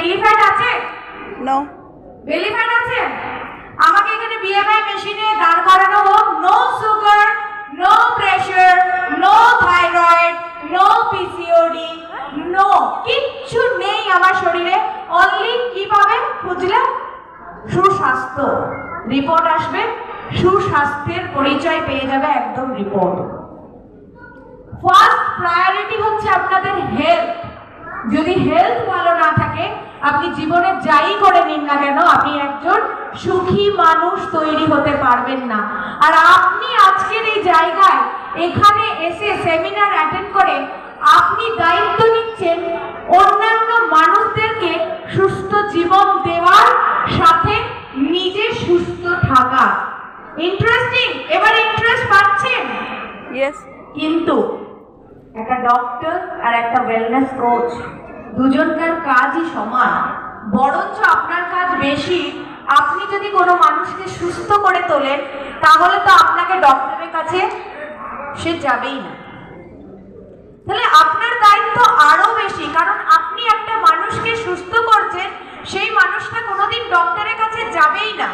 Belly fat আছে? No. Belly fat আছে? আমাকে এখানে বিএমআই মেশিনে দাঁড় করানো হোক, no sugar, no pressure, no thyroid, no PCOD, no কিচ্ছু নেই আমার শরীরে। অনলি কি পাবে খুঁজলে? সুস্বাস্থ্য। রিপোর্ট আসবে, সুস্বাস্থ্যের পরিচয় পেয়ে যাবে একদম রিপোর্ট। ফার্স্ট প্রায়োরিটি হচ্ছে আপনাদের হেলথ। যদি হেলথ ভালো না থাকে, আপনি জীবনে যাই করে নিন না কেন, আপনি একজন সুখী মানুষ তৈরি হতে পারবেন না। আর আপনি আজকের এই জায়গায় এখানে এসে সেমিনার অ্যাটেন্ড করে আপনি দায়িত্ব নিচ্ছেন অন্যান্য মানুষদেরকে সুস্থ জীবন দেওয়ার সাথে নিজে সুস্থ থাকা। ইন্টারেস্টিং? এবার ইন্টারেস্ট পাচ্ছেন? ইয়েস। কিন্তু একটা ডক্টর আর একটা ওয়েলনেস কোচ দুজনকার কাজই সমান, বরঞ্চ আপনার কাজ বেশি। আপনি যদি কোনো মানুষকে সুস্থ করে তোলেন, তাহলে তো আপনাকে ডক্টরের কাছে সে যাবেই না। তাহলে আপনার দায়িত্ব আরো বেশি, কারণ আপনি একটা মানুষকে সুস্থ করছেন, সেই মানুষটা কোনোদিন ডক্টরের কাছে যাবেই না।